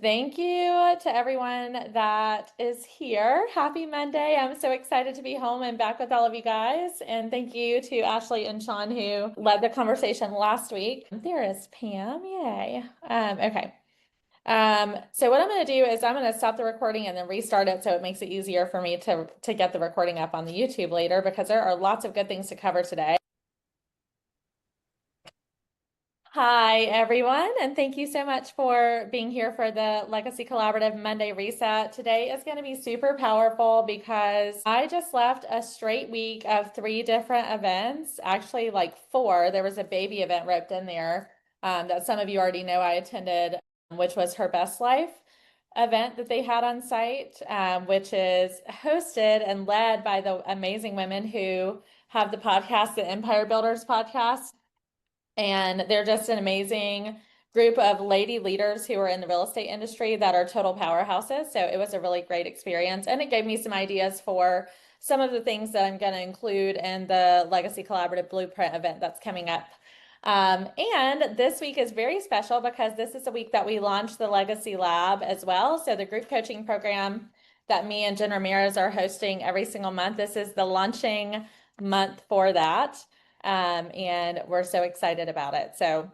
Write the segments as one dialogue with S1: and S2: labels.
S1: Thank you to everyone that is here. Happy Monday. I'm so excited to be home and back with all of you guys. And thank you to Ashley and Sean who led the conversation last week. There is Pam. Yay. Okay. So what I'm going to do is I'm going to stop the recording and then restart it so it makes it easier for me to get the recording up on the YouTube later because there are lots of good things to cover today. Hi, everyone, and thank you so much for being here for the Legacy Collaborative Monday Reset. Today is going to be super powerful because I just left a straight week of 3 different events, actually like 4. There was a baby event roped in there that some of you already know I attended, which was Her Best Life event that they had on site, which is hosted and led by the amazing women who have the podcast, the Empire Builders podcast. And they're just an amazing group of lady leaders who are in the real estate industry that are total powerhouses. So it was a really great experience. And it gave me some ideas for some of the things that I'm going to include in the Legacy Collaborative Blueprint event that's coming up. And this week is very special because this is the week that we launched the Legacy Lab as well. So the group coaching program that me and Jen Ramirez are hosting every single month. This is the launching month for that. And we're so excited about it. So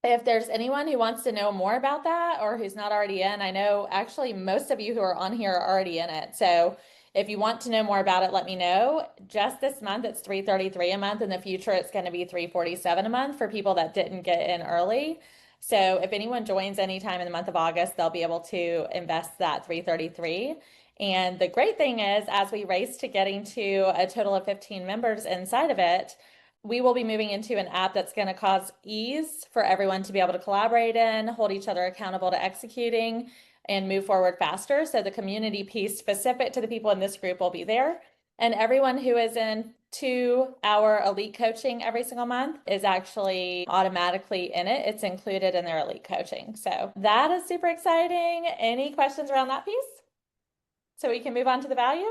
S1: if there's anyone who wants to know more about that or who's not already in, I know actually most of you who are on here are already in it. So if you want to know more about it, let me know. Just this month, it's $333 a month. In the future, it's going to be $347 a month for people that didn't get in early. So if anyone joins anytime in the month of August, they'll be able to invest that $333. And the great thing is, as we race to getting to a total of 15 members inside of it, we will be moving into an app that's going to cause ease for everyone to be able to collaborate in, hold each other accountable to executing, and move forward faster. So the community piece specific to the people in this group will be there. And everyone who is in 2-hour elite coaching every single month is actually automatically in it. It's included in their elite coaching. So that is super exciting. Any questions around that piece? So we can move on to the value?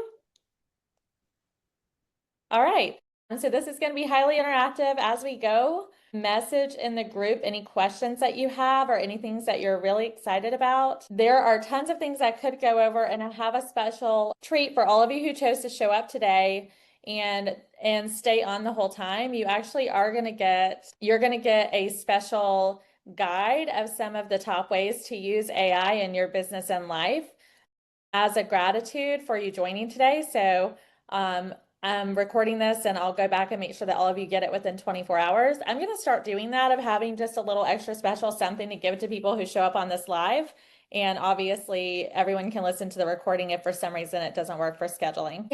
S1: All right. So this is going to be highly interactive as we go. Message in the group any questions that you have or any things that you're really excited about. There are tons of things I could go over, and I have a special treat for all of you who chose to show up today and stay on the whole time. You actually are going to you're going to get a special guide of some of the top ways to use AI in your business and life as a gratitude for you joining today. So I'm recording this and I'll go back and make sure that all of you get it within 24 hours. I'm going to start doing that of having just a little extra special something to give to people who show up on this live. And obviously everyone can listen to the recording if for some reason it doesn't work for scheduling.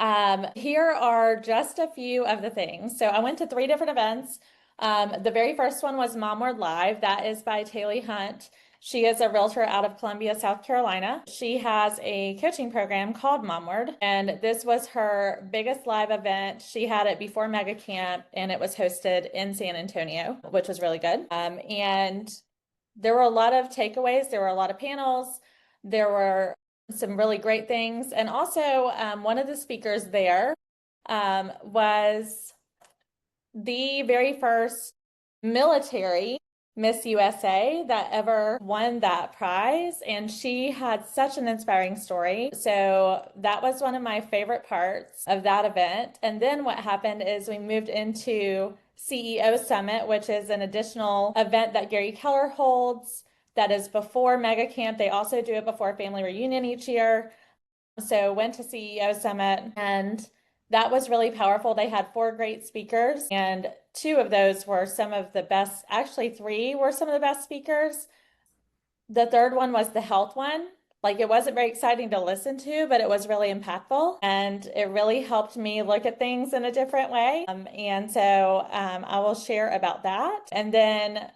S1: And here are just a few of the things. So I went to 3 different events. The very first one was Momward Live. That is by Taylor Hunt. She is a realtor out of Columbia, South Carolina. She has a coaching program called Momward, and this was her biggest live event. She had it before MegaCamp, and it was hosted in San Antonio, which was really good. And there were a lot of takeaways. There were a lot of panels. There were some really great things. And also, one of the speakers there was the very first military Miss USA that ever won that prize, and she had such an inspiring story. So that was one of my favorite parts of that event. And then what happened is we moved into CEO Summit, which is an additional event that Gary Keller holds that is before MegaCamp. They also do it before Family Reunion each year. So went to CEO Summit, and that was really powerful. They had 4 great speakers, and 2 of those were some of the best, actually 3 were some of the best speakers. The third one was the health one. Like, it wasn't very exciting to listen to, but it was really impactful, and it really helped me look at things in a different way. And so I will share about that. And then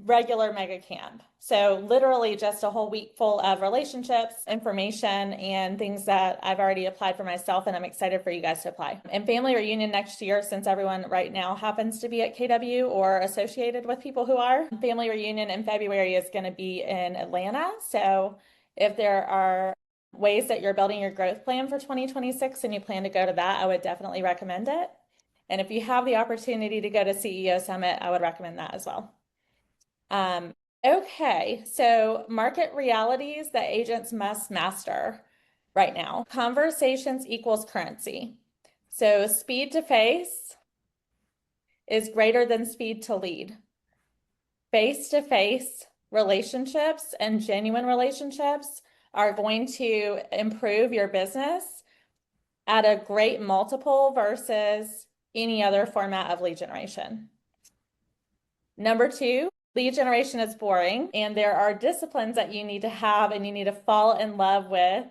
S1: regular mega camp. So literally just a whole week full of relationships, information, and things that I've already applied for myself, and I'm excited for you guys to apply. And family reunion next year, since everyone right now happens to be at KW or associated with people who are. Family reunion in February is going to be in Atlanta. So if there are ways that you're building your growth plan for 2026 and you plan to go to that, I would definitely recommend it. And if you have the opportunity to go to CEO Summit, I would recommend that as well. Okay, so market realities that agents must master right now. Conversations equals currency. So speed to face is greater than speed to lead. Face-to-face relationships and genuine relationships are going to improve your business at a great multiple versus any other format of lead generation. Number two, lead generation is boring, and there are disciplines that you need to have, and you need to fall in love with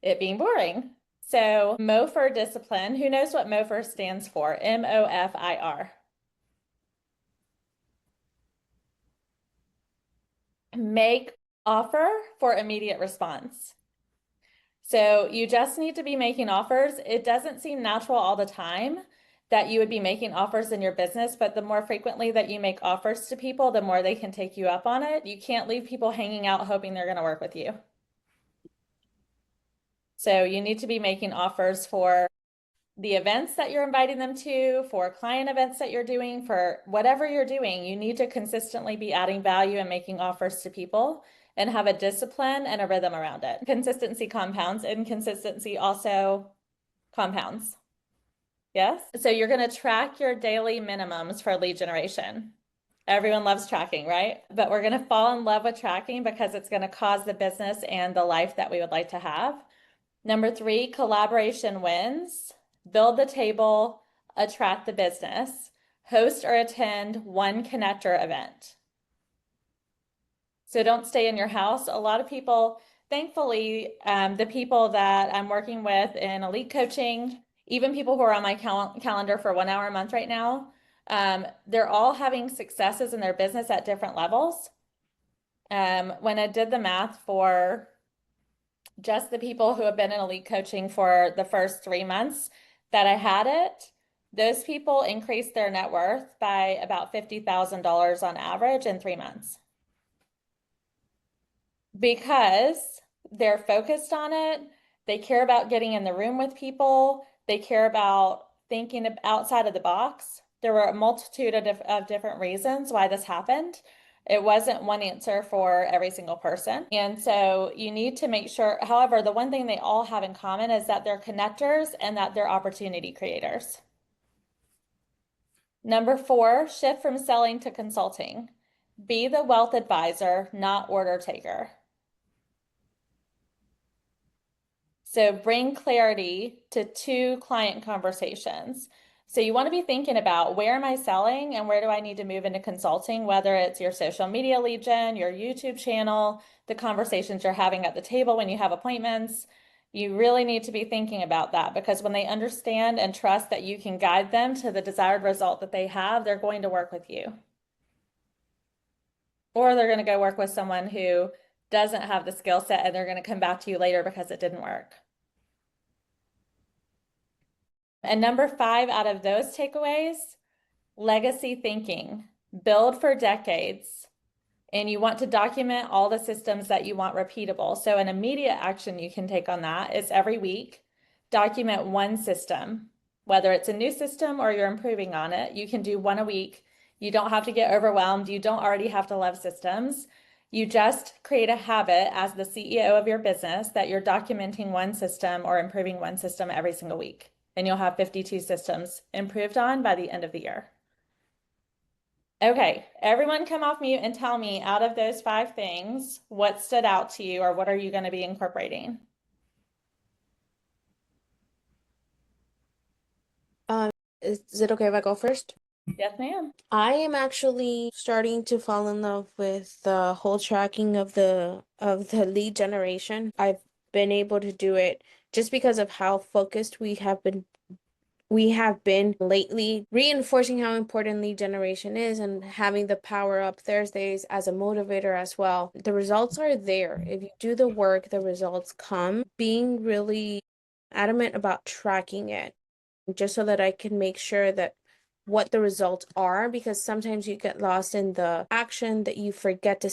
S1: it being boring. So, MOFIR discipline, who knows what MOFIR stands for? MOFIR. Make offer for immediate response. So, you just need to be making offers. It doesn't seem natural all the time that you would be making offers in your business, but the more frequently that you make offers to people, the more they can take you up on it. You can't leave people hanging out hoping they're going to work with you. So you need to be making offers for the events that you're inviting them to, for client events that you're doing, for whatever you're doing. You need to consistently be adding value and making offers to people and have a discipline and a rhythm around it. Consistency compounds, and consistency also compounds. Yes. So you're going to track your daily minimums for lead generation. Everyone loves tracking, right? But we're going to fall in love with tracking because it's going to cause the business and the life that we would like to have. Number three, collaboration wins. Build the table, attract the business. Host or attend one connector event. So don't stay in your house. A lot of people, thankfully, the people that I'm working with in elite coaching, even people who are on my calendar for 1 hour a month right now, they're all having successes in their business at different levels. When I did the math for just the people who have been in elite coaching for the first 3 months that I had it, those people increased their net worth by about $50,000 on average in 3 months. Because they're focused on it, they care about getting in the room with people, they care about thinking outside of the box. There were a multitude of different reasons why this happened. It wasn't one answer for every single person. And so you need to make sure, however, the one thing they all have in common is that they're connectors and that they're opportunity creators. Number four, shift from selling to consulting. Be the wealth advisor, not order taker. So bring clarity to 2 client conversations. So you want to be thinking about, where am I selling and where do I need to move into consulting, whether it's your social media lead gen, your YouTube channel, the conversations you're having at the table when you have appointments. You really need to be thinking about that, because when they understand and trust that you can guide them to the desired result that they have, they're going to work with you. Or they're going to go work with someone who doesn't have the skill set and they're going to come back to you later because it didn't work. And number 5 out of those takeaways, legacy thinking. Build for decades. And you want to document all the systems that you want repeatable. So an immediate action you can take on that is every week, document one system. Whether it's a new system or you're improving on it, you can do one a week. You don't have to get overwhelmed. You don't already have to love systems. You just create a habit as the CEO of your business that you're documenting one system or improving one system every single week. And you'll have 52 systems improved on by the end of the year. Okay, everyone come off mute and tell me, out of those 5 things, what stood out to you, or what are you going to be incorporating?
S2: Is it okay if I go first?
S1: Yes, ma'am.
S2: I am actually starting to fall in love with the whole tracking of the lead generation. I've been able to do it just because of how focused we have been lately, reinforcing how important lead generation is and having the Power Up Thursdays as a motivator as well. The results are there. If you do the work, the results come. Being really adamant about tracking it, just so that I can make sure that what the results are, because sometimes you get lost in the action that you forget to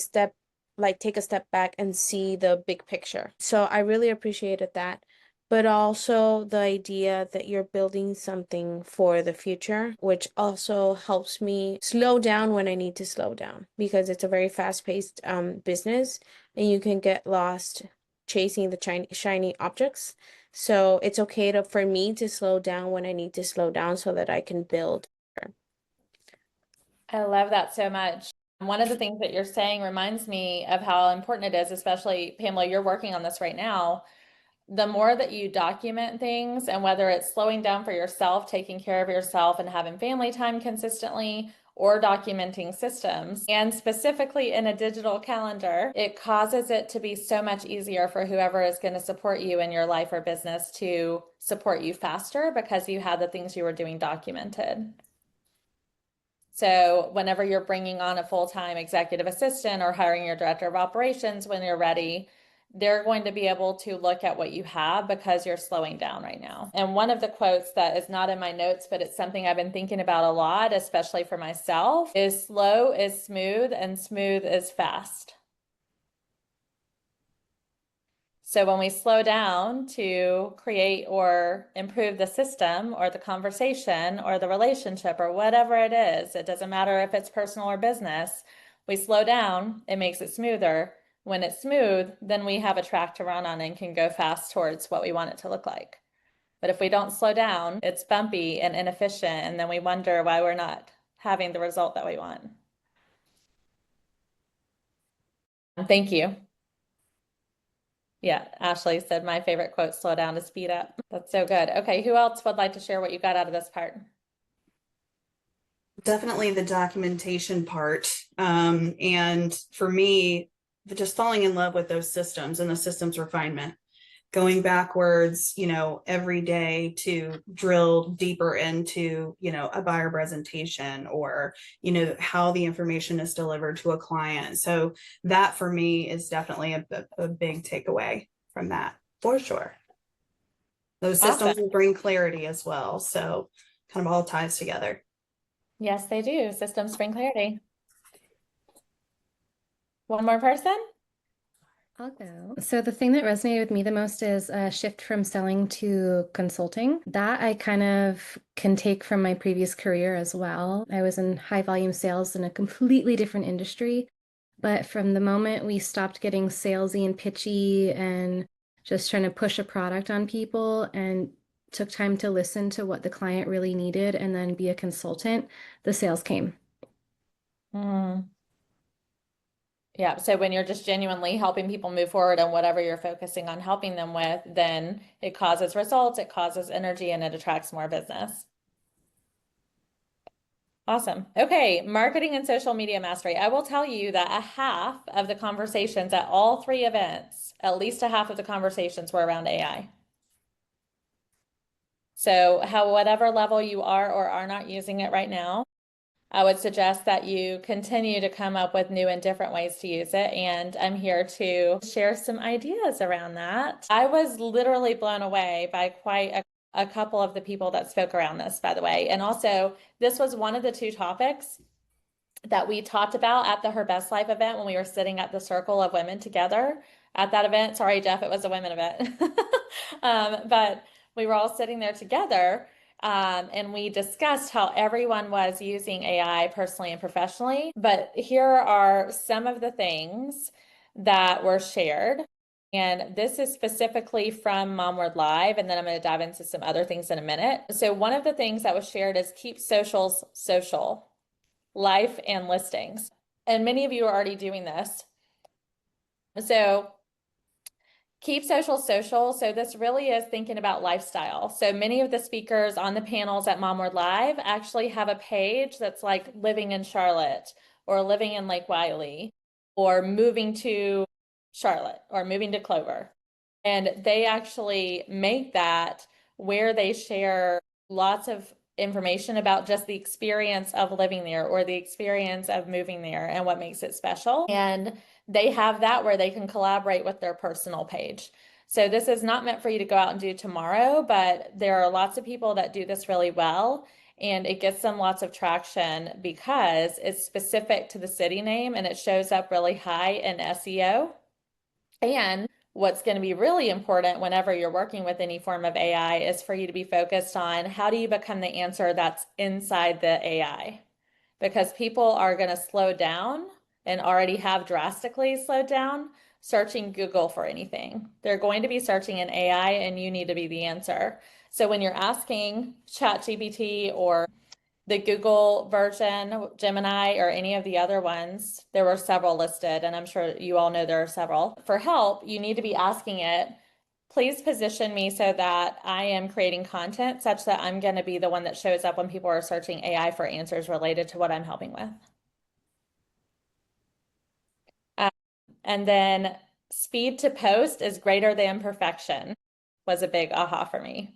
S2: take a step back and see the big picture. So I really appreciated that. but also the idea that you're building something for the future, which also helps me slow down when I need to slow down because it's a very fast-paced business and you can get lost chasing the shiny objects. So it's okay for me to slow down when I need to slow down so that I can build.
S1: I love that so much. One of the things that you're saying reminds me of how important it is, especially Pamela, you're working on this right now. The more that you document things, and whether it's slowing down for yourself, taking care of yourself, and having family time consistently, or documenting systems, and specifically in a digital calendar, it causes it to be so much easier for whoever is going to support you in your life or business to support you faster because you had the things you were doing documented. So whenever you're bringing on a full-time executive assistant or hiring your director of operations when you're ready, they're going to be able to look at what you have because you're slowing down right now. And one of the quotes that is not in my notes, but it's something I've been thinking about a lot, especially for myself, is slow is smooth and smooth is fast. So when we slow down to create or improve the system or the conversation or the relationship or whatever it is, it doesn't matter if it's personal or business, we slow down, it makes it smoother. When it's smooth, then we have a track to run on and can go fast towards what we want it to look like. But if we don't slow down, it's bumpy and inefficient, and then we wonder why we're not having the result that we want. Thank you. Yeah, Ashley said my favorite quote, slow down to speed up. That's so good. Okay, who else would like to share what you got out of this part?
S3: Definitely the documentation part. And for me, just falling in love with those systems and the systems refinement, going backwards, every day to drill deeper into, a buyer presentation or, how the information is delivered to a client. So that for me is definitely a big takeaway from that, for sure. Those systems
S1: Awesome.
S3: will bring clarity as well. So kind of all ties together.
S1: Yes, they do. Systems bring clarity. One more person?
S4: I'll go. So the thing that resonated with me the most is a shift from selling to consulting. That I kind of can take from my previous career as well. I was in high volume sales in a completely different industry. But from the moment we stopped getting salesy and pitchy and just trying to push a product on people and took time to listen to what the client really needed and then be a consultant, the sales came.
S1: Mm. Yeah, so when you're just genuinely helping people move forward on whatever you're focusing on helping them with, then it causes results, it causes energy, and it attracts more business. Awesome. Okay, marketing and social media mastery. I will tell you that a half of the conversations at all three events, at least a half of the conversations were around AI. So, whatever level you are or are not using it right now, I would suggest that you continue to come up with new and different ways to use it. And I'm here to share some ideas around that. I was literally blown away by quite a couple of the people that spoke around this, by the way. And also, this was one of the two topics that we talked about at the Her Best Life event when we were sitting at the circle of women together at that event. Sorry, Jeff, it was a women event. But we were all sitting there together. And we discussed how everyone was using AI personally and professionally. But here are some of the things that were shared. And this is specifically from Momward Live, and then I'm going to dive into some other things in a minute. So one of the things that was shared is keep socials social, life and listings. And many of you are already doing this. So keep social social. So this really is thinking about lifestyle. So many of the speakers on the panels at Momward Live actually have a page that's like living in Charlotte or living in Lake Wylie or moving to Charlotte or moving to Clover. And they actually make that where they share lots of information about just the experience of living there or the experience of moving there and what makes it special. And they have that where they can collaborate with their personal page. So this is not meant for you to go out and do tomorrow, but there are lots of people that do this really well. And it gets them lots of traction because it's specific to the city name and it shows up really high in SEO. And What's going to be really important whenever you're working with any form of AI is for you to be focused on how do you become the answer that's inside the AI? Because people are going to slow down and already have drastically slowed down searching Google for anything. They're going to be searching in AI and you need to be the answer. So when you're asking ChatGPT or the Google version, Gemini, or any of the other ones, there were several listed, and I'm sure you all know there are several. For help, you need to be asking it, please position me so that I am creating content such that I'm going to be the one that shows up when people are searching AI for answers related to what I'm helping with. And then speed to post is greater than perfection was a big aha for me.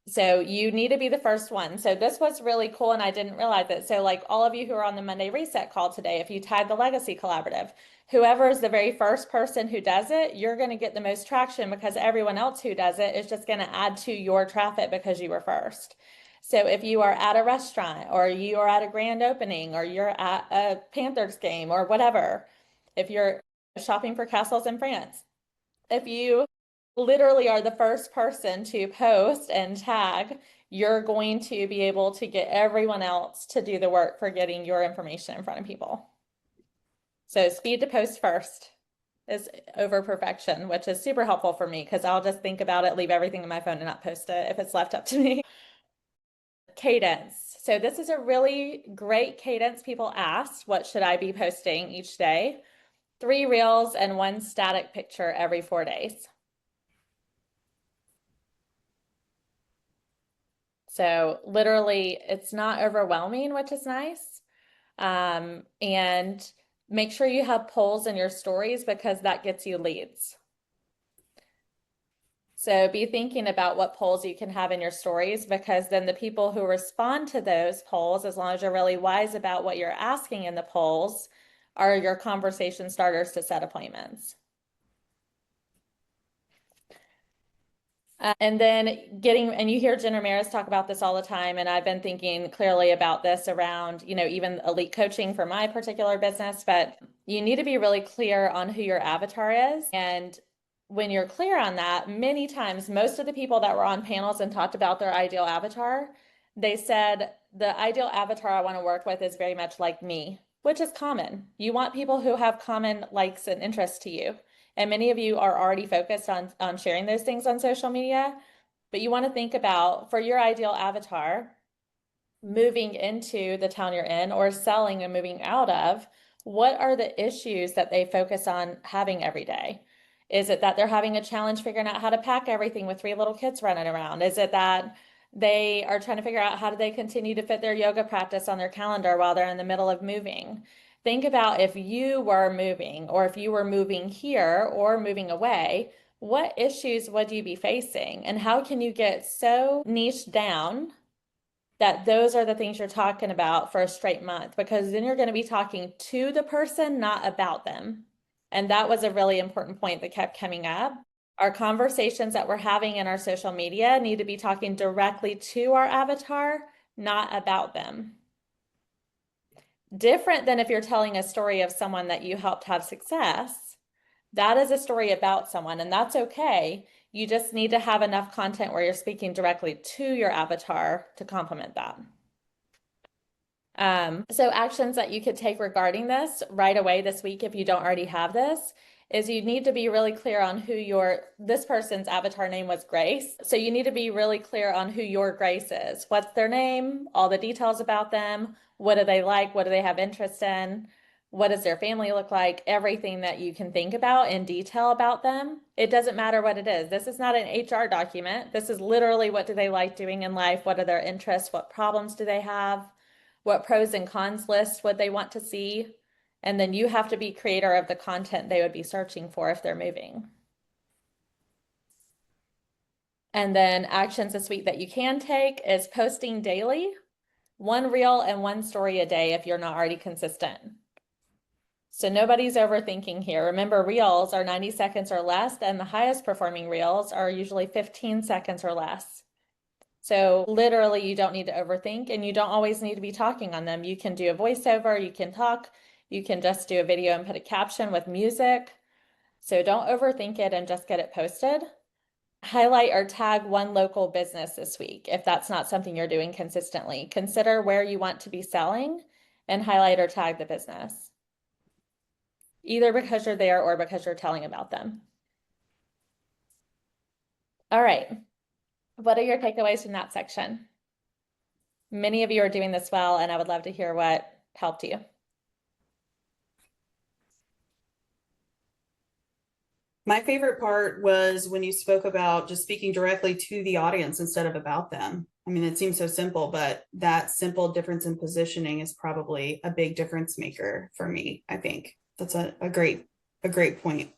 S1: So you need to be the first one. So this was really cool, and I didn't realize it. So like all of you who are on the Monday Reset call today, if you tag the Legacy Collaborative, whoever is the very first person who does it, you're going to get the most traction because everyone else who does it is just going to add to your traffic because you were first. So if you are at a restaurant or you are at a grand opening or you're at a Panthers game or whatever, if you're shopping for castles in France, if you literally are the first person to post and tag, you're going to be able to get everyone else to do the work for getting your information in front of people. So speed to post first is over perfection, which is super helpful for me because I'll just think about it, leave everything in my phone and not post it if it's left up to me. Cadence. So this is a really great cadence. People asked, what should I be posting each day? 3 reels and 1 static picture every 4 days. So literally it's not overwhelming, which is nice. And make sure you have polls in your stories because that gets you leads. So be thinking about what polls you can have in your stories because then the people who respond to those polls, as long as you're really wise about what you're asking in the polls, are your conversation starters to set appointments. And then and you hear Jen Ramirez talk about this all the time, and I've been thinking clearly about this around, even elite coaching for my particular business, but you need to be really clear on who your avatar is. And when you're clear on that, many times, most of the people that were on panels and talked about their ideal avatar, they said, the ideal avatar I want to work with is very much like me, which is common. You want people who have common likes and interests to you. And many of you are already focused on sharing those things on social media, but you want to think about for your ideal avatar, moving into the town you're in or selling and moving out of, what are the issues that they focus on having every day? Is it that they're having a challenge figuring out how to pack everything with 3 little kids running around? Is it that they are trying to figure out how do they continue to fit their yoga practice on their calendar while they're in the middle of moving? Think about if you were moving or if you were moving here or moving away, what issues would you be facing? And how can you get so niche down that those are the things you're talking about for a straight month? Because then you're going to be talking to the person, not about them. And that was a really important point that kept coming up. Our conversations that we're having in our social media need to be talking directly to our avatar, not about them. Different than if you're telling a story of someone that you helped have success. That is a story about someone, and that's okay. You just need to have enough content where you're speaking directly to your avatar to complement that. So actions that you could take regarding this right away this week, if you don't already have this, is you need to be really clear on who this person's avatar name was Grace. So you need to be really clear on who your Grace is. What's their name? All the details about them. What do they like? What do they have interest in? What does their family look like? Everything that you can think about in detail about them. It doesn't matter what it is. This is not an HR document. This is literally what do they like doing in life? What are their interests? What problems do they have? What pros and cons list would they want to see? And then you have to be creator of the content they would be searching for if they're moving. And then actions this week that you can take is posting daily, 1 reel and 1 story a day if you're not already consistent. So nobody's overthinking here. Remember, reels are 90 seconds or less, and the highest performing reels are usually 15 seconds or less. So literally you don't need to overthink, and you don't always need to be talking on them. You can do a voiceover, you can talk, you can just do a video and put a caption with music. So don't overthink it and just get it posted. Highlight or tag one local business this week. If that's not something you're doing consistently, consider where you want to be selling and highlight or tag the business, either because you're there or because you're telling about them. All right. What are your takeaways from that section? Many of you are doing this well, and I would love to hear what helped you.
S3: My favorite part was when you spoke about just speaking directly to the audience instead of about them. I mean, it seems so simple, but that simple difference in positioning is probably a big difference maker for me. I think that's a great point.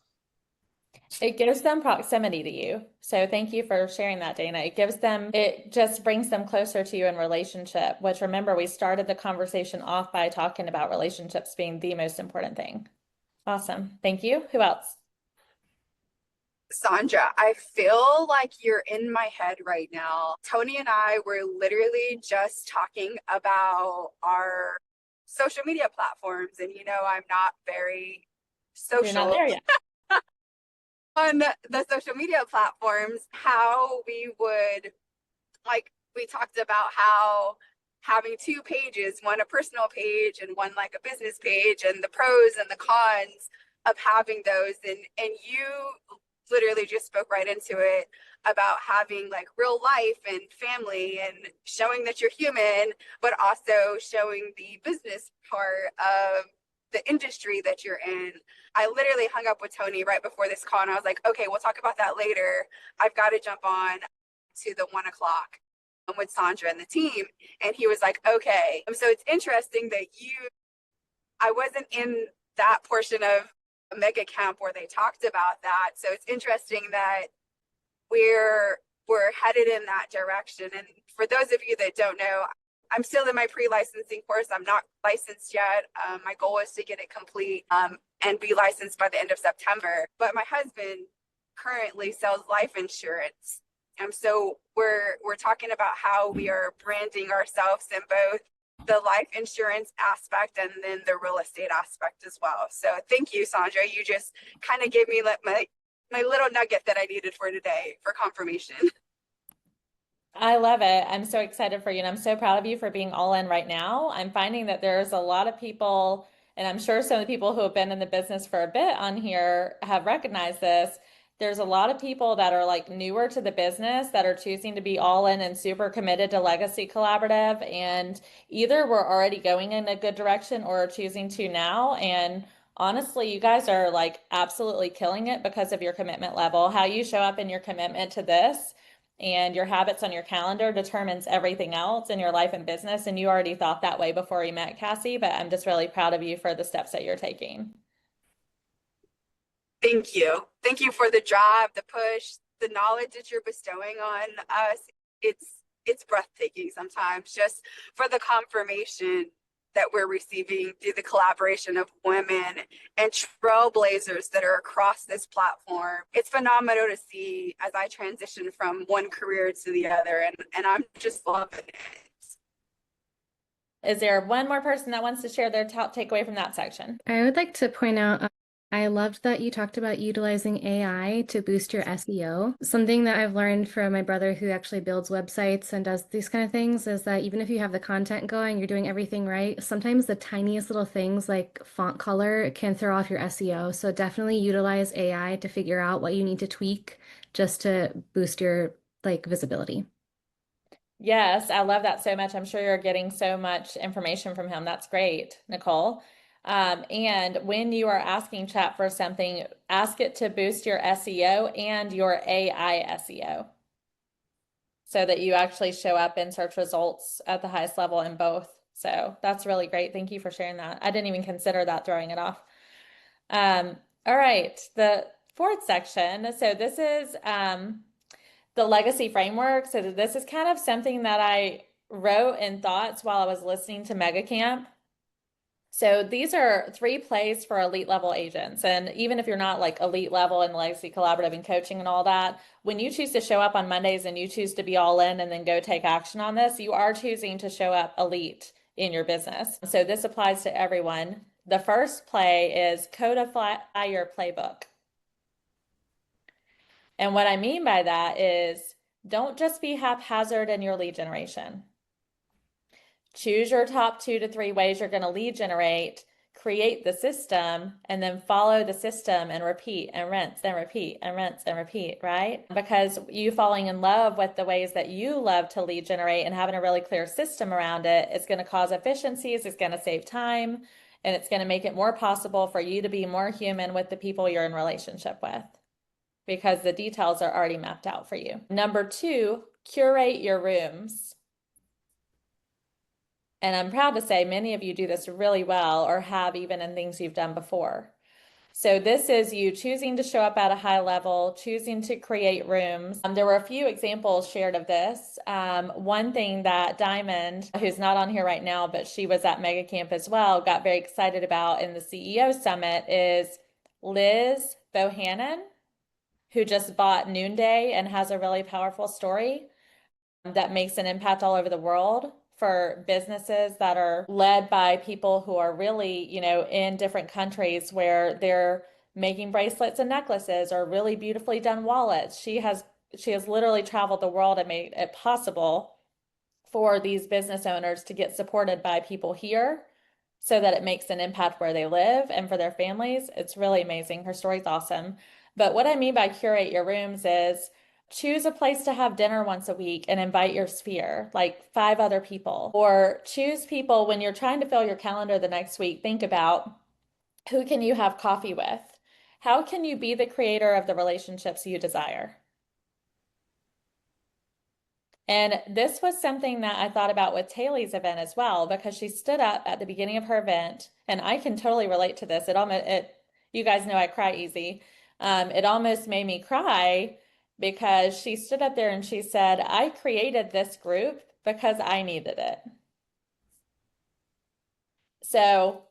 S1: It gives them proximity to you. So thank you for sharing that, Dana. It just brings them closer to you in relationship, which, remember, we started the conversation off by talking about relationships being the most important thing. Awesome. Thank you. Who else?
S5: Saundra, I feel like you're in my head right now. Tony and I were literally just talking about our social media platforms, and I'm not very social.
S1: You're not there yet.
S5: On the social media platforms, how we would, like, we talked about how having 2 pages, one a personal page and one like a business page, and the pros and the cons of having those, and you literally just spoke right into it about having like real life and family and showing that you're human, but also showing the business part of the industry that you're in. I literally hung up with Tony right before this call, and I was like, okay, we'll talk about that later. I've got to jump on to the 1 o'clock with Saundra and the team. And he was like, okay. So it's interesting that I wasn't in that portion of MegaCamp where they talked about that. So it's interesting that we're headed in that direction. And for those of you that don't know, I'm still in my pre-licensing course. I'm not licensed yet. My goal is to get it complete and be licensed by the end of September. But my husband currently sells life insurance. And so we're talking about how we are branding ourselves in both the life insurance aspect and then the real estate aspect as well. So thank you, Saundra. You just kind of gave me my little nugget that I needed for today for confirmation.
S1: I love it. I'm so excited for you, and I'm so proud of you for being all in right now. I'm finding that there's a lot of people, and I'm sure some of the people who have been in the business for a bit on here have recognized this. There's a lot of people that are like newer to the business that are choosing to be all in and super committed to Legacy Collaborative, and either we're already going in a good direction or are choosing to now. And honestly, you guys are like absolutely killing it because of your commitment level. How you show up in your commitment to this and your habits on your calendar determines everything else in your life and business. And you already thought that way before we met, Cassie, but I'm just really proud of you for the steps that you're taking.
S5: Thank you. Thank you for the drive, the push, the knowledge that you're bestowing on us. It's breathtaking sometimes, just for the confirmation that we're receiving through the collaboration of women and trailblazers that are across this platform. It's phenomenal to see as I transition from one career to the other, and I'm just loving it.
S1: Is there one more person that wants to share their top takeaway from that section?
S4: I would like to point out, I loved that you talked about utilizing AI to boost your SEO. Something that I've learned from my brother who actually builds websites and does these kind of things is that even if you have the content going, you're doing everything right, sometimes the tiniest little things like font color can throw off your SEO. So definitely utilize AI to figure out what you need to tweak just to boost your visibility.
S1: Yes, I love that so much. I'm sure you're getting so much information from him. That's great, Nicole. And when you are asking chat for something, ask it to boost your SEO and your AI SEO so that you actually show up in search results at the highest level in both. So that's really great. Thank you for sharing that. I didn't even consider that, throwing it off. All right, the fourth section. So this is the legacy framework. So this is kind of something that I wrote in thoughts while I was listening to MegaCamp. So these are 3 plays for elite level agents. And even if you're not like elite level in Legacy Collaborative and coaching and all that, when you choose to show up on Mondays and you choose to be all in and then go take action on this, you are choosing to show up elite in your business. So this applies to everyone. The first play is codify your playbook. And what I mean by that is don't just be haphazard in your lead generation. Choose your top 2 to 3 ways you're going to lead generate, create the system, and then follow the system and repeat and rinse and repeat and rinse and repeat, right? Because you falling in love with the ways that you love to lead generate and having a really clear system around it is going to cause efficiencies, it's going to save time, and it's going to make it more possible for you to be more human with the people you're in relationship with, because the details are already mapped out for you. Number 2, curate your rooms. And I'm proud to say many of you do this really well, or have even in things you've done before. So this is you choosing to show up at a high level, choosing to create rooms. There were a few examples shared of this. One thing that Diamond, who's not on here right now, but she was at MegaCamp as well, got very excited about in the CEO Summit is Liz Bohannon, who just bought Noonday and has a really powerful story that makes an impact all over the world for businesses that are led by people who are really, in different countries where they're making bracelets and necklaces or really beautifully done wallets. She has literally traveled the world and made it possible for these business owners to get supported by people here so that it makes an impact where they live and for their families. It's really amazing. Her story's awesome. But what I mean by curate your rooms is choose a place to have dinner once a week and invite your sphere, like 5 other people. Or choose people when you're trying to fill your calendar the next week. Think about who can you have coffee with? How can you be the creator of the relationships you desire? And this was something that I thought about with Taylor's event as well, because she stood up at the beginning of her event, and I can totally relate to this. You guys know I cry easy. It almost made me cry because she stood up there and she said, I created this group because I needed it. So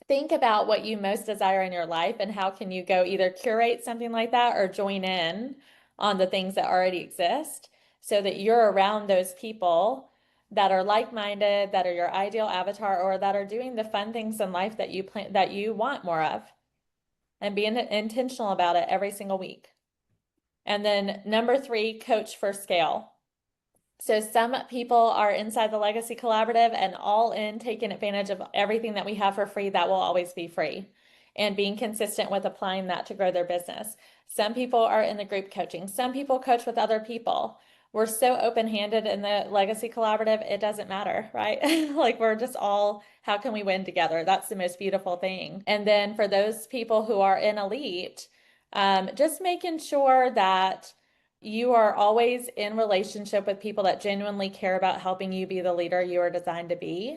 S1: think about what you most desire in your life and how can you go either curate something like that or join in on the things that already exist so that you're around those people that are like-minded, that are your ideal avatar, or that are doing the fun things in life that you want more of, and being intentional about it every single week. And then number 3, coach for scale. So some people are inside the Legacy Collaborative and all in, taking advantage of everything that we have for free that will always be free, and being consistent with applying that to grow their business. Some people are in the group coaching. Some people coach with other people. We're so open-handed in the Legacy Collaborative, it doesn't matter, right? Like we're just all, how can we win together? That's the most beautiful thing. And then for those people who are in Elite, just making sure that you are always in relationship with people that genuinely care about helping you be the leader you are designed to be.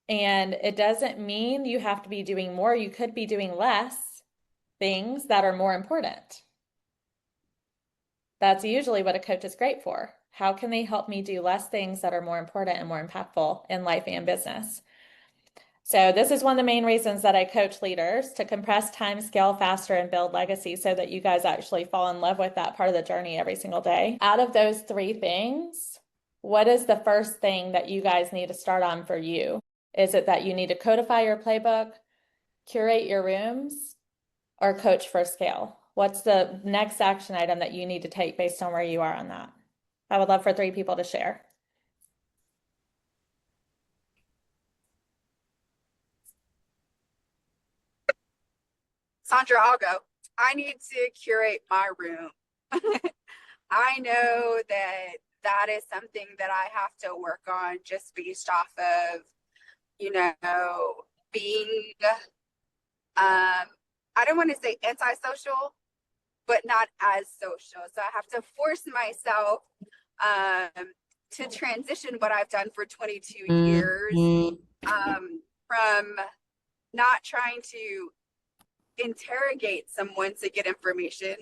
S1: And it doesn't mean you have to be doing more. You could be doing less things that are more important. That's usually what a coach is great for. How can they help me do less things that are more important and more impactful in life and business? So this is one of the main reasons that I coach leaders, to compress time, scale faster, and build legacy so that you guys actually fall in love with that part of the journey every single day. Out of those 3 things, what is the first thing that you guys need to start on for you? Is it that you need to codify your playbook, curate your rooms, or coach for scale? What's the next action item that you need to take based on where you are on that? I would love for 3 people to share.
S5: Saundra, I'll go. I need to curate my room. I know that that is something that I have to work on just based off of, being, I don't want to say antisocial, but not as social. So I have to force myself to transition what I've done for 22 years from not trying to interrogate someone to get information,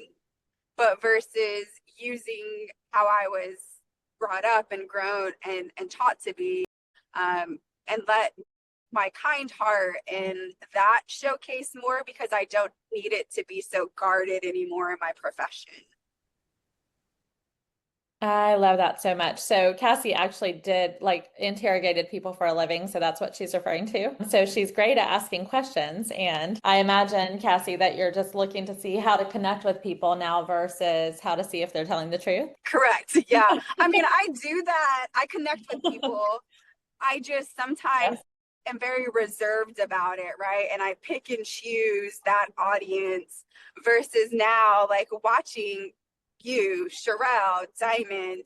S5: but versus using how I was brought up and grown and taught to be, and let my kind heart and that showcase more, because I don't need it to be so guarded anymore in my profession.
S1: I love that so much. So Cassie actually did like interrogated people for a living, so that's what she's referring to. So she's great at asking questions, and I imagine, Cassie, that you're just looking to see how to connect with people now versus how to see if they're telling the truth.
S5: Correct. Yeah. I mean, I do that. I connect with people. I just sometimes am very reserved about it, right? And I pick and choose that audience versus now, like watching you, Sherelle, Diamond,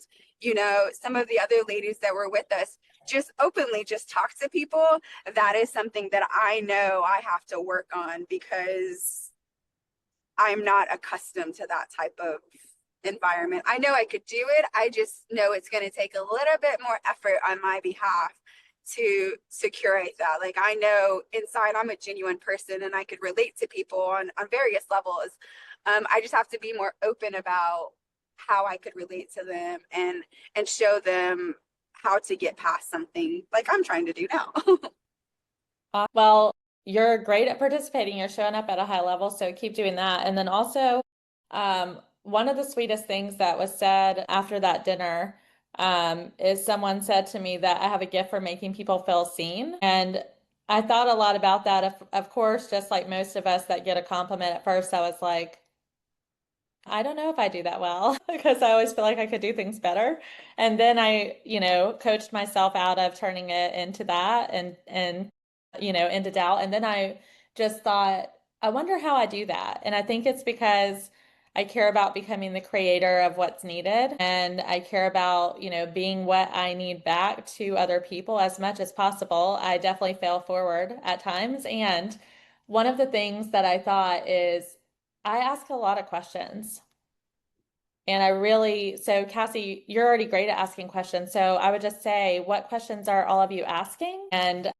S5: some of the other ladies that were with us just openly just talk to people. That is something that I know I have to work on because I'm not accustomed to that type of environment. I know I could do it. I just know it's going to take a little bit more effort on my behalf to curate that. Like, I know inside I'm a genuine person and I could relate to people on various levels. I just have to be more open about how I could relate to them and show them how to get past something like I'm trying to do now.
S1: Well, you're great at participating. You're showing up at a high level, so keep doing that. And then also, one of the sweetest things that was said after that dinner, is someone said to me that I have a gift for making people feel seen. And I thought a lot about that. Of course, just like most of us that get a compliment at first, I was like, I don't know if I do that well because I always feel like I could do things better. And then I, coached myself out of turning it into that and into doubt. And then I just thought, I wonder how I do that. And I think it's because I care about becoming the creator of what's needed. And I care about, being what I need back to other people as much as possible. I definitely fail forward at times. And one of the things that I thought is I ask a lot of questions. And so Cassie, you're already great at asking questions. So I would just say, what questions are all of you asking? And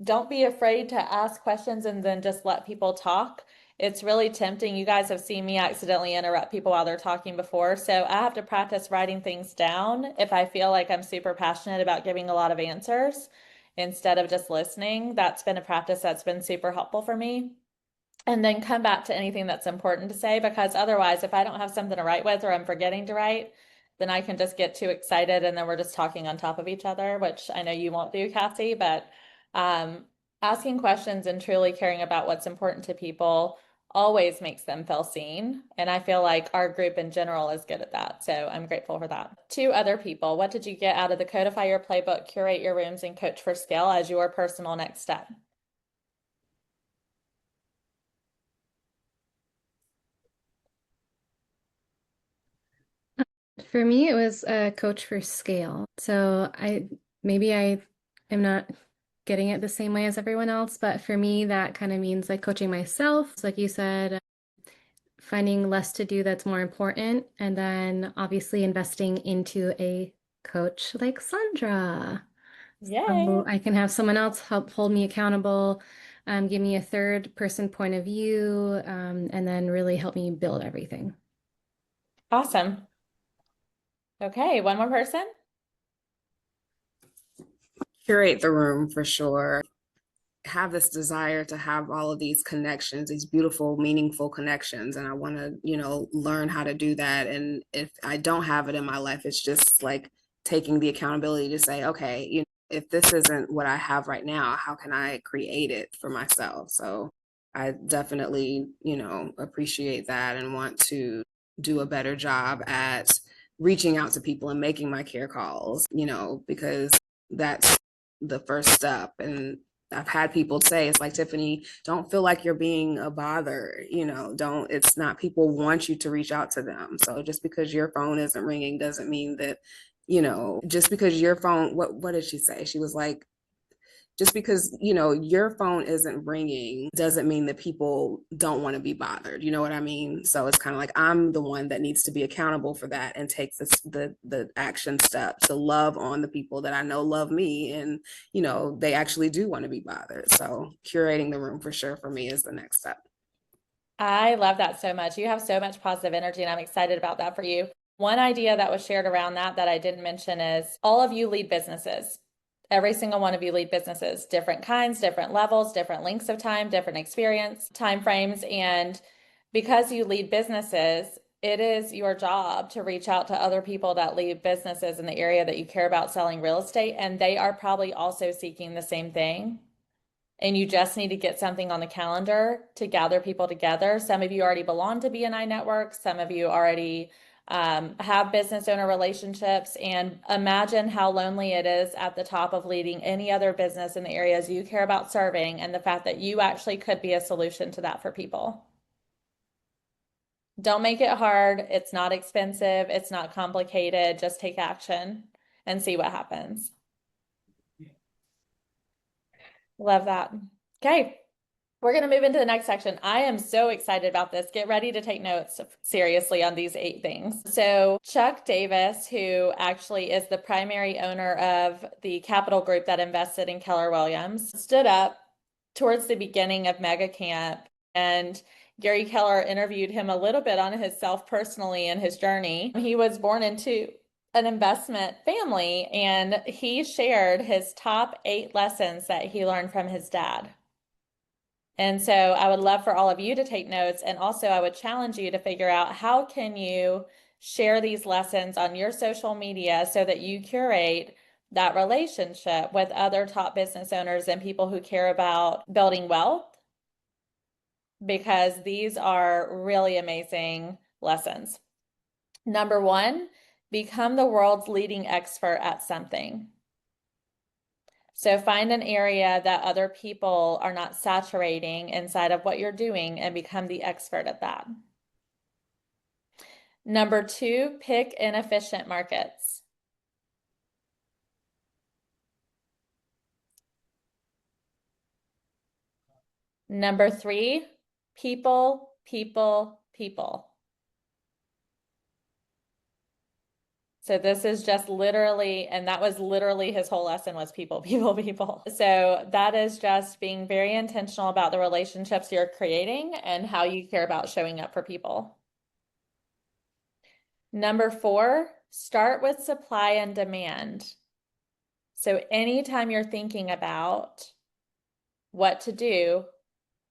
S1: don't be afraid to ask questions and then just let people talk. It's really tempting. You guys have seen me accidentally interrupt people while they're talking before. So I have to practice writing things down if I feel like I'm super passionate about giving a lot of answers instead of just listening. That's been a practice that's been super helpful for me. And then come back to anything that's important to say, because otherwise, if I don't have something to write with or I'm forgetting to write, then I can just get too excited and then we're just talking on top of each other, which I know you won't do, Cassie, but asking questions and truly caring about what's important to people always makes them feel seen. And I feel like our group in general is good at that. So I'm grateful for that. To other people, what did you get out of the Codify Your Playbook, Curate Your Rooms, and Coach for Scale as your personal next step?
S4: For me, it was a coach for scale. So maybe I am not getting it the same way as everyone else, but for me, that kind of means like coaching myself. So like you said, finding less to do that's more important, and then obviously investing into a coach like Saundra.
S1: Yay.
S4: So I can have someone else help hold me accountable, give me a third person point of view, and then really help me build everything.
S1: Awesome. Okay, one more person.
S6: Curate the room for sure. Have this desire to have all of these connections, these beautiful, meaningful connections. And I want to, learn how to do that. And if I don't have it in my life, it's just like taking the accountability to say, okay, if this isn't what I have right now, how can I create it for myself? So I definitely, appreciate that and want to do a better job at reaching out to people and making my care calls, because that's the first step. And I've had people say, it's like, Tiffany, don't feel like you're being a bother, it's not, people want you to reach out to them. So just because your phone isn't ringing doesn't mean that, just because your phone, what did she say? She was like, just because, your phone isn't ringing doesn't mean that people don't want to be bothered. You know what I mean? So it's kind of like, I'm the one that needs to be accountable for that and take the action step to love on the people that I know love me. And, they actually do want to be bothered. So curating the room for sure for me is the next step.
S1: I love that so much. You have so much positive energy, and I'm excited about that for you. One idea that was shared around that I didn't mention is all of you lead businesses. Every single one of you lead businesses, different kinds, different levels, different lengths of time, different experience, time frames. And because you lead businesses, it is your job to reach out to other people that lead businesses in the area that you care about selling real estate, and they are probably also seeking the same thing. And you just need to get something on the calendar to gather people together. Some of you already belong to BNI Network. Some of you already have business owner relationships. And imagine how lonely it is at the top of leading any other business in the areas you care about serving, and the fact that you actually could be a solution to that for people. Don't make it hard. It's not expensive. It's not complicated. Just take action and see what happens. Love that. Okay. We're going to move into the next section. I am so excited about this. Get ready to take notes seriously on these 8 things. So Chuck Davis, who actually is the primary owner of the capital group that invested in Keller Williams, stood up towards the beginning of MegaCamp, and Gary Keller interviewed him a little bit on himself personally and his journey. He was born into an investment family, and he shared his top 8 lessons that he learned from his dad. And so I would love for all of you to take notes, and also I would challenge you to figure out how can you share these lessons on your social media so that you curate that relationship with other top business owners and people who care about building wealth, because these are really amazing lessons. Number 1, become the world's leading expert at something. So find an area that other people are not saturating inside of what you're doing and become the expert at that. Number 2, pick inefficient markets. Number 3, people, people, people. So this is just literally, and that was literally his whole lesson, was people, people, people. So that is just being very intentional about the relationships you're creating and how you care about showing up for people. Number 4, start with supply and demand. So anytime you're thinking about what to do,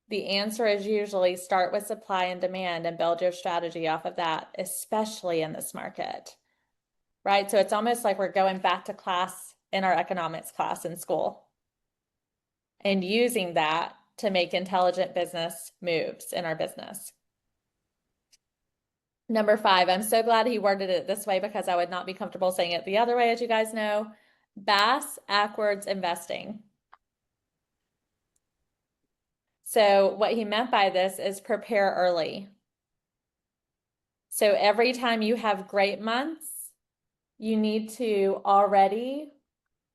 S1: the answer is usually start with supply and demand and build your strategy off of that, especially in this market. Right? So it's almost like we're going back to class in our economics class in school and using that to make intelligent business moves in our business. Number 5, I'm so glad he worded it this way because I would not be comfortable saying it the other way, as you guys know. Bass-ackwards investing. So what he meant by this is prepare early. So every time you have great months, you need to already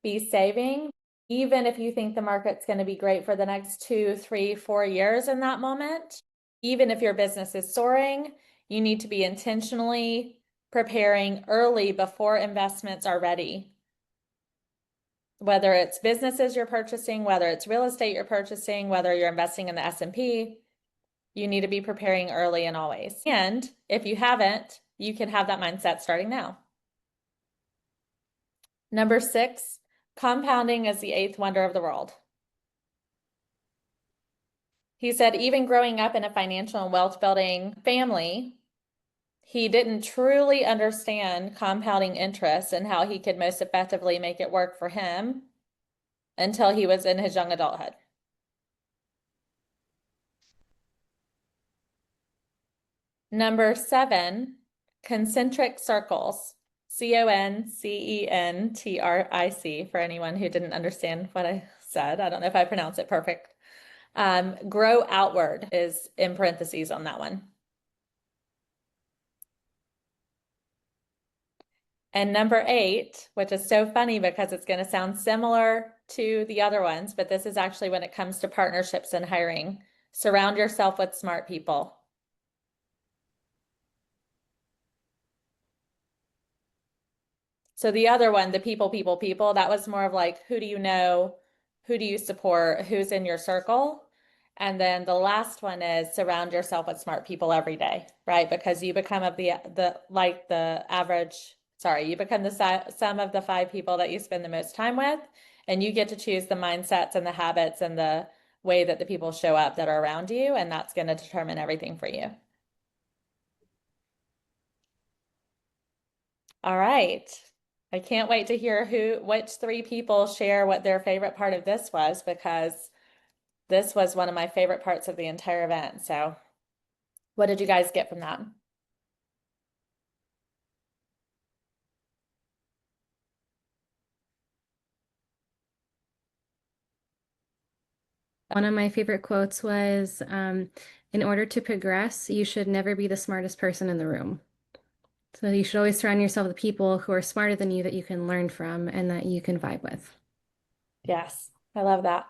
S1: be saving, even if you think the market's going to be great for the next 2, 3, 4 years in that moment. Even if your business is soaring, you need to be intentionally preparing early before investments are ready. Whether it's businesses you're purchasing, whether it's real estate you're purchasing, whether you're investing in the S&P, you need to be preparing early and always. And if you haven't, you can have that mindset starting now. Number 6, compounding is the 8th wonder of the world. He said even growing up in a financial and wealth building family, he didn't truly understand compounding interest and how he could most effectively make it work for him until he was in his young adulthood. Number 7, concentric circles. CONCENTRIC for anyone who didn't understand what I said. I don't know if I pronounced it perfect. Grow outward is in parentheses on that one. And number 8, which is so funny because it's going to sound similar to the other ones, but this is actually when it comes to partnerships and hiring. Surround yourself with smart people. So the other one, the people, people, people, that was more of like, who do you know? Who do you support? Who's in your circle? And then the last one is surround yourself with smart people every day, right? Because you become of you become the sum of the 5 people that you spend the most time with, and you get to choose the mindsets and the habits and the way that the people show up that are around you, and that's going to determine everything for you. All right. I can't wait to hear which three people share what their favorite part of this was, because this was one of my favorite parts of the entire event. So what did you guys get from that?
S4: One of my favorite quotes was, in order to progress, you should never be the smartest person in the room. So you should always surround yourself with people who are smarter than you that you can learn from and that you can vibe with.
S1: Yes, I love that.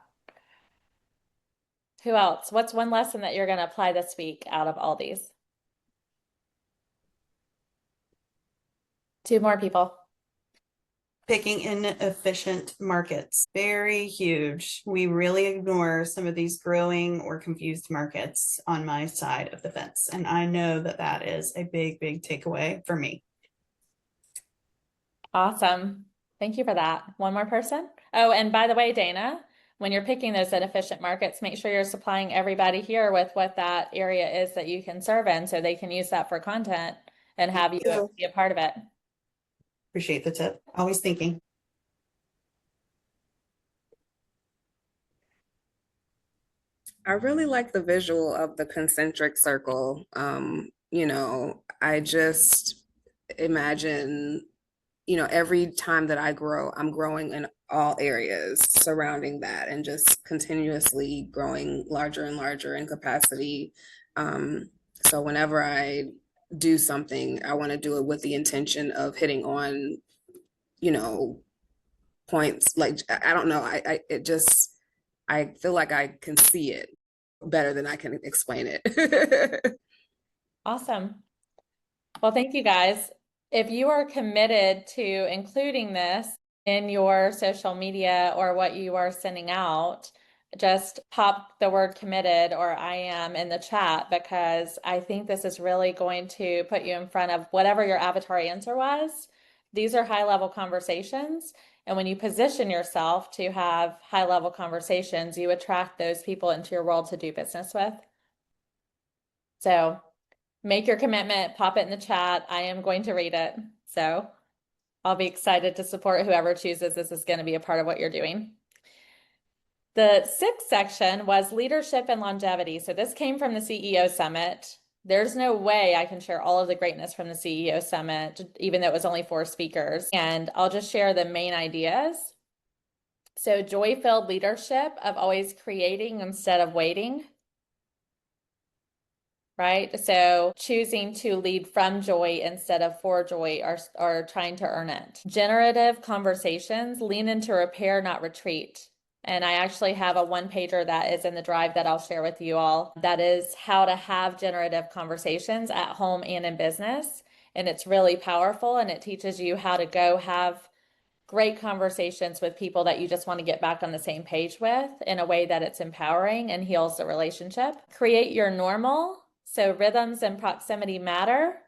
S1: Who else? What's one lesson that you're going to apply this week out of all these? Two more people.
S3: Picking inefficient markets, very huge. We really ignore some of these growing or confused markets on my side of the fence. And I know that that is a big, big takeaway for me.
S1: Awesome. Thank you for that. One more person. Oh, and by the way, Dana, when you're picking those inefficient markets, make sure you're supplying everybody here with what that area is that you can serve in, so they can use that for content and have you be a part of it.
S3: Appreciate the tip. Always thinking.
S6: I really like the visual of the concentric circle. You know, I just imagine, you know, every time that I grow, I'm growing in all areas surrounding that and just continuously growing larger and larger in capacity. So whenever I do something, I want to do it with the intention of hitting on, you know, points. Like, I don't know, I feel like I can see it better than I can explain it.
S1: Awesome. Well, thank you guys. If you are committed to including this in your social media or what you are sending out, just pop the word committed or I am in the chat, because I think this is really going to put you in front of whatever your avatar answer was. These are high-level conversations. And when you position yourself to have high-level conversations, you attract those people into your world to do business with. So make your commitment, pop it in the chat. I am going to read it. So I'll be excited to support whoever chooses this is going to be a part of what you're doing. The sixth section was leadership and longevity. So this came from the CEO Summit. There's no way I can share all of the greatness from the CEO Summit, even though it was only 4 speakers. And I'll just share the main ideas. So joy-filled leadership of always creating instead of waiting. Right? So choosing to lead from joy instead of for joy, or trying to earn it. Generative conversations, lean into repair, not retreat. And I actually have a 1-pager that is in the drive that I'll share with you all. That is how to have generative conversations at home and in business. And it's really powerful, and it teaches you how to go have great conversations with people that you just want to get back on the same page with in a way that it's empowering and heals the relationship. Create your normal. So rhythms and proximity matter.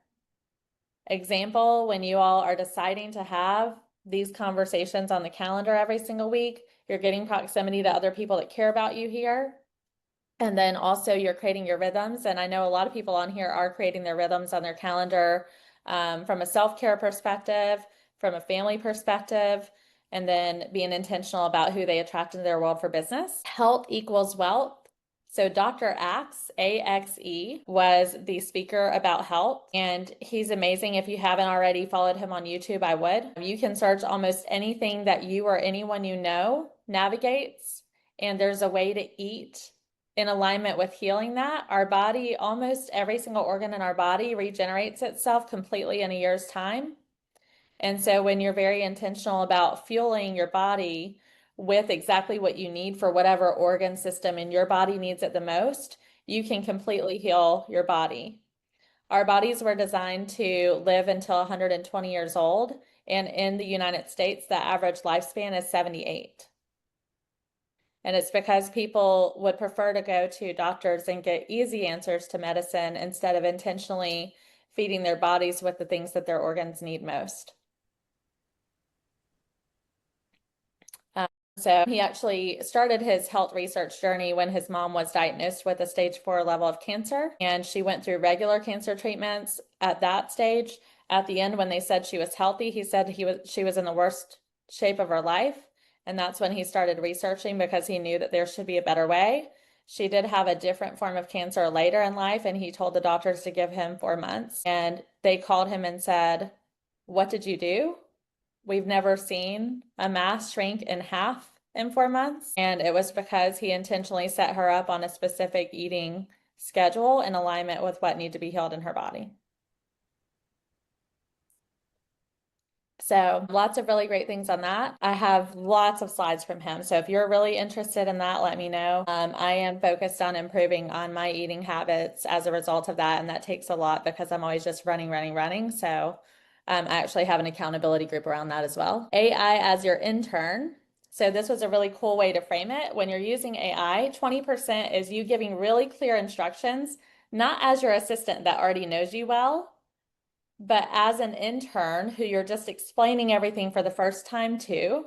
S1: Example, when you all are deciding to have these conversations on the calendar every single week, you're getting proximity to other people that care about you here. And then also you're creating your rhythms. And I know a lot of people on here are creating their rhythms on their calendar, from a self-care perspective, from a family perspective, and then being intentional about who they attract into their world for business. Health equals wealth. So Dr. Axe, A-X-E, was the speaker about health, and he's amazing. If you haven't already followed him on YouTube, I would. You can search almost anything that you or anyone you know navigates, and there's a way to eat in alignment with healing that. Our body, almost every single organ in our body regenerates itself completely in a year's time. And so when you're very intentional about fueling your body with exactly what you need for whatever organ system in your body needs it the most, you can completely heal your body. Our bodies were designed to live until 120 years old. And in the United States, the average lifespan is 78. And it's because people would prefer to go to doctors and get easy answers to medicine instead of intentionally feeding their bodies with the things that their organs need most. So he actually started his health research journey when his mom was diagnosed with a stage 4 level of cancer, and she went through regular cancer treatments at that stage, At the end, when they said she was healthy, he said she was in the worst shape of her life. And that's when he started researching because he knew that there should be a better way. She did have a different form of cancer later in life, and he told the doctors to give him 4 months. And they called him and said, "What did you do? We've never seen a mass shrink in half in 4 months." And it was because he intentionally set her up on a specific eating schedule in alignment with what needed to be healed in her body. So lots of really great things on that. I have lots of slides from him. So if you're really interested in that, let me know. I am focused on improving on my eating habits as a result of that. And that takes a lot because I'm always just running. So I actually have an accountability group around that as well. AI as your intern. So this was a really cool way to frame it. When you're using AI, 20% is you giving really clear instructions, not as your assistant that already knows you well, but as an intern who you're just explaining everything for the first time to.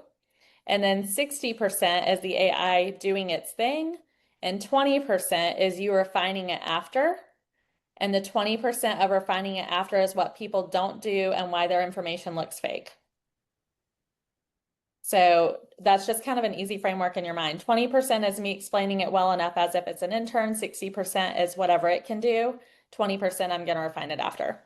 S1: And then 60% is the AI doing its thing, and 20% is you refining it after. And the 20% of refining it after is what people don't do and why their information looks fake. So that's just kind of an easy framework in your mind. 20% is me explaining it well enough as if it's an intern. 60% is whatever it can do. 20% I'm going to refine it after.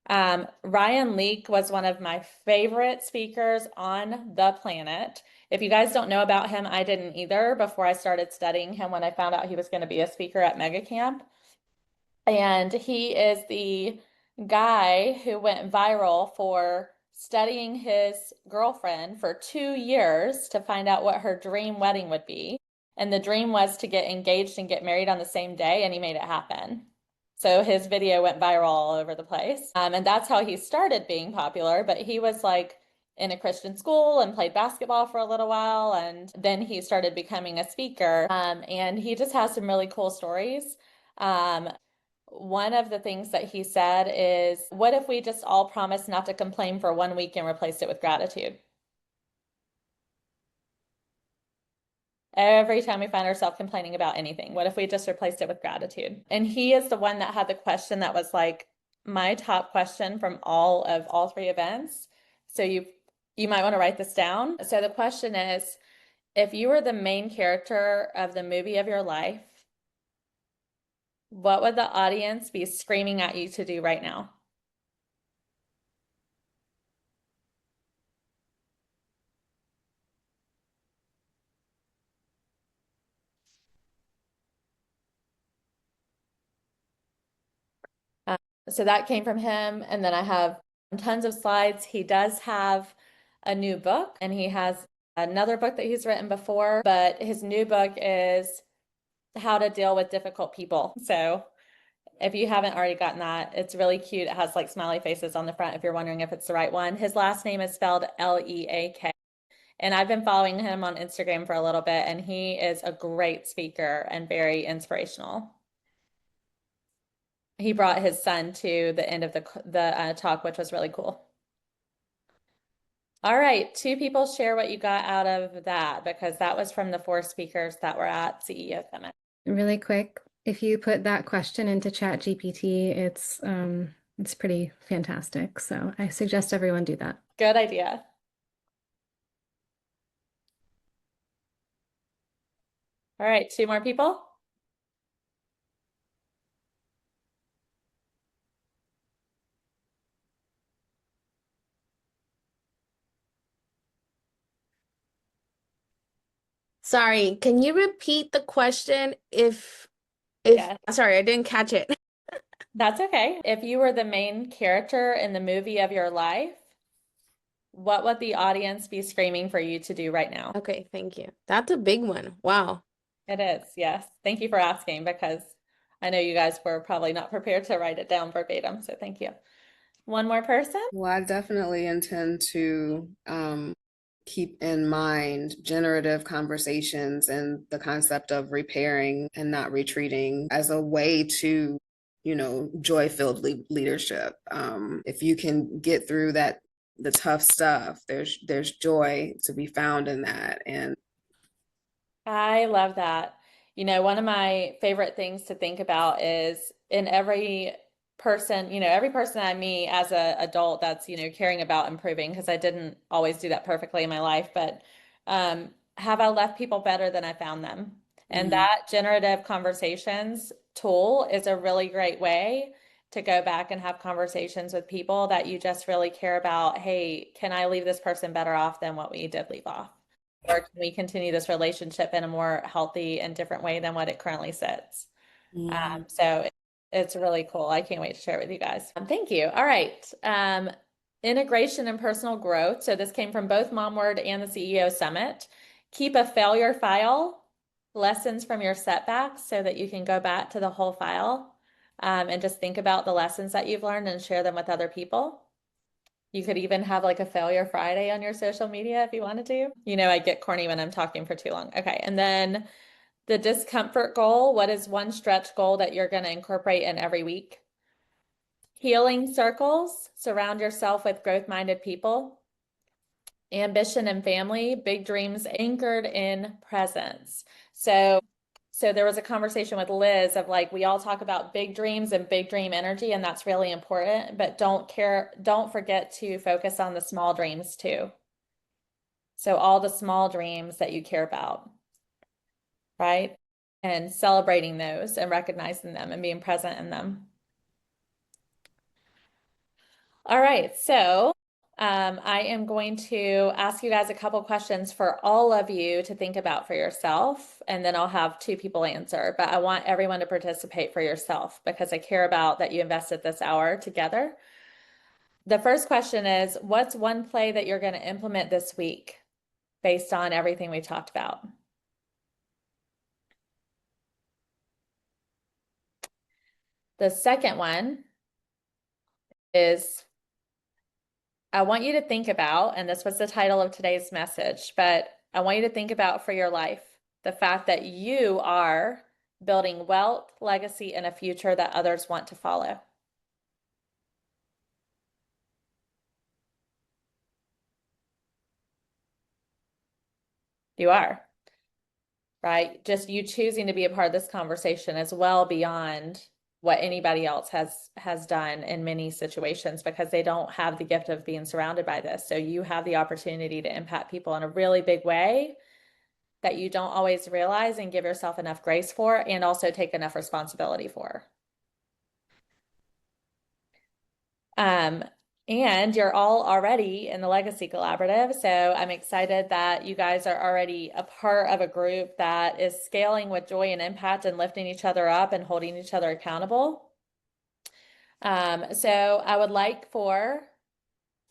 S1: Ryan Leake was one of my favorite speakers on the planet. If you guys don't know about him, I didn't either before I started studying him when I found out he was going to be a speaker at MegaCamp. And he is the guy who went viral for studying his girlfriend for 2 years to find out what her dream wedding would be. And the dream was to get engaged and get married on the same day, and he made it happen. So his video went viral all over the place. And that's how he started being popular. But he was like in a Christian school and played basketball for a little while. And then he started becoming a speaker. And he just has some really cool stories. One of the things that he said is, what if we just all promise not to complain for 1 week and replaced it with gratitude? Every time we find ourselves complaining about anything, what if we just replaced it with gratitude? And he is the one that had the question that was like my top question from all three events. So you might want to write this down. So the question is, if you were the main character of the movie of your life, what would the audience be screaming at you to do right now? So that came from him. And then I have tons of slides. He does have a new book, and he has another book that he's written before, but his new book is How to Deal with Difficult People. So if you haven't already gotten that, it's really cute. It has like smiley faces on the front if you're wondering if it's the right one. His last name is spelled Leak. And I've been following him on Instagram for a little bit, and he is a great speaker and very inspirational. He brought his son to the end of the talk, which was really cool. All right, 2 people share what you got out of that, because that was from the 4 speakers that were at CEO Summit.
S4: Really quick, if you put that question into ChatGPT, it's pretty fantastic. So I suggest everyone do that.
S1: Good idea. All right, 2 more people.
S2: Sorry, can you repeat the question if
S1: Yes.
S2: sorry, I didn't catch it.
S1: That's okay. If you were the main character in the movie of your life, what would the audience be screaming for you to do right now?
S2: Okay, thank you. That's a big one. Wow.
S1: It is, yes. Thank you for asking, because I know you guys were probably not prepared to write it down verbatim, so thank you. One more person?
S6: Well, I definitely intend to keep in mind generative conversations and the concept of repairing and not retreating as a way to, joy-filled leadership. If you can get through the tough stuff, there's joy to be found in that. And
S1: I love that. One of my favorite things to think about is in every person, every person I meet as a adult that's, caring about improving, because I didn't always do that perfectly in my life, but have I left people better than I found them? And that generative conversations tool is a really great way to go back and have conversations with people that you just really care about. Hey, can I leave this person better off than what we did leave off? Or can we continue this relationship in a more healthy and different way than what it currently sits? So it's really cool. I can't wait to share it with you guys. Thank you. All right. Integration and personal growth. So this came from both Momward and the CEO Summit. Keep a failure file, lessons from your setbacks, so that you can go back to the whole file and just think about the lessons that you've learned and share them with other people. You could even have like a failure Friday on your social media if you wanted to. I get corny when I'm talking for too long. Okay. And then the discomfort goal. What is one stretch goal that you're going to incorporate in every week? Healing circles. Surround yourself with growth-minded people. Ambition and family. Big dreams anchored in presence. So there was a conversation with Liz of like, we all talk about big dreams and big dream energy, and that's really important, but don't forget to focus on the small dreams too. So all the small dreams that you care about, right? And celebrating those and recognizing them and being present in them. All right, so I am going to ask you guys a couple questions for all of you to think about for yourself, and then I'll have two people answer, but I want everyone to participate for yourself because I care about that you invested this hour together. The first question is, what's one play that you're going to implement this week based on everything we talked about? The second one is, I want you to think about, and this was the title of today's message, but I want you to think about for your life, the fact that you are building wealth, legacy, and a future that others want to follow. You are, right? Just you choosing to be a part of this conversation is well beyond what anybody else has done in many situations, because they don't have the gift of being surrounded by this. So you have the opportunity to impact people in a really big way that you don't always realize and give yourself enough grace for, and also take enough responsibility for. And you're all already in the Legacy Collaborative. So I'm excited that you guys are already a part of a group that is scaling with joy and impact and lifting each other up and holding each other accountable. So I would like for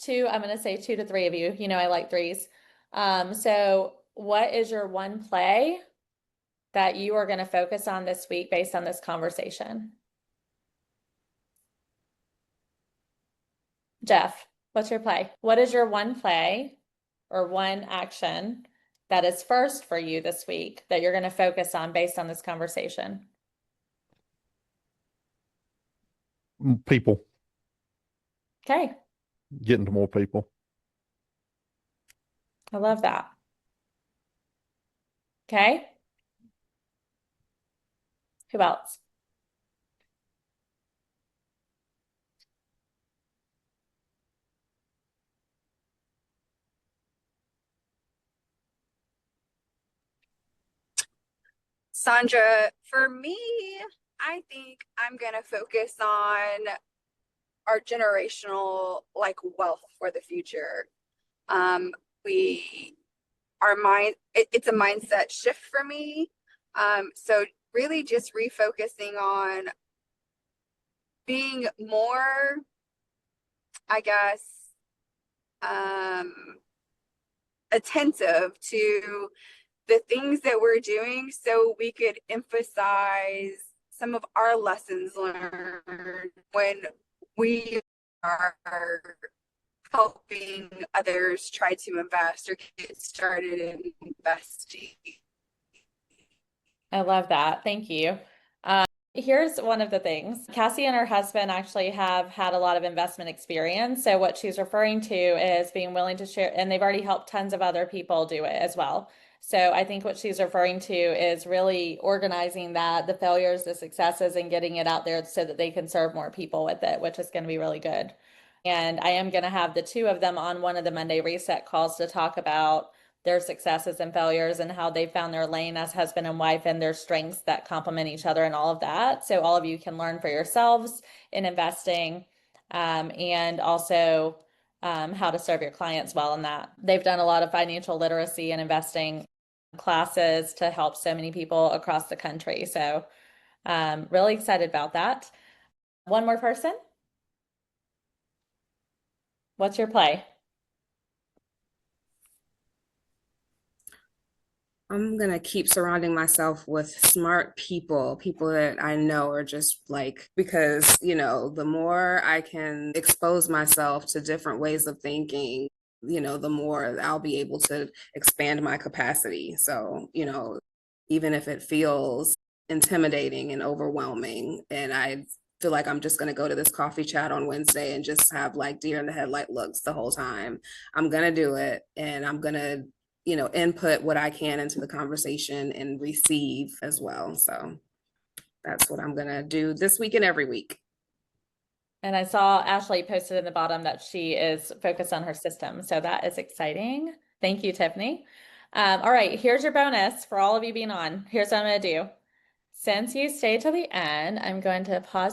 S1: I'm going to say 2 to 3 of you, I like threes. So what is your one play that you are going to focus on this week based on this conversation? Jeff, what's your play? What is your one play or one action that is first for you this week that you're going to focus on based on this conversation?
S7: People.
S1: Okay.
S7: Getting to more people.
S1: I love that. Okay. Who else?
S5: Saundra, for me, I think I'm going to focus on our generational wealth for the future. It's a mindset shift for me. So really just refocusing on being more, I guess, attentive to the things that we're doing so we could emphasize some of our lessons learned when we are helping others try to invest or get started in investing.
S1: I love that. Thank you. Here's one of the things. Cassie and her husband actually have had a lot of investment experience. So what she's referring to is being willing to share, and they've already helped tons of other people do it as well. So I think what she's referring to is really organizing that, the failures, the successes, and getting it out there so that they can serve more people with it, which is going to be really good. And I am going to have the two of them on one of the Monday reset calls to talk about their successes and failures and how they found their lane as husband and wife and their strengths that complement each other and all of that. So all of you can learn for yourselves in investing, and also how to serve your clients well in that. They've done a lot of financial literacy and investing classes to help so many people across the country. So really excited about that. One more person. What's your play?
S6: I'm gonna keep surrounding myself with smart people, people that I know are just like, because, you know, the more I can expose myself to different ways of thinking, you know, the more I'll be able to expand my capacity. So, you know, even if it feels intimidating and overwhelming, and I feel like I'm just gonna go to this coffee chat on Wednesday and just have like deer in the headlight looks the whole time, I'm gonna do it, and I'm gonna, you know, input what I can into the conversation and receive as well. So that's what I'm gonna do this week and every week.
S1: And I saw Ashley posted in the bottom that she is focused on her system. So that is exciting. Thank you, Tiffany. All right, here's your bonus for all of you being on. Here's what I'm going to do. Since you stayed till the end, I'm going to pause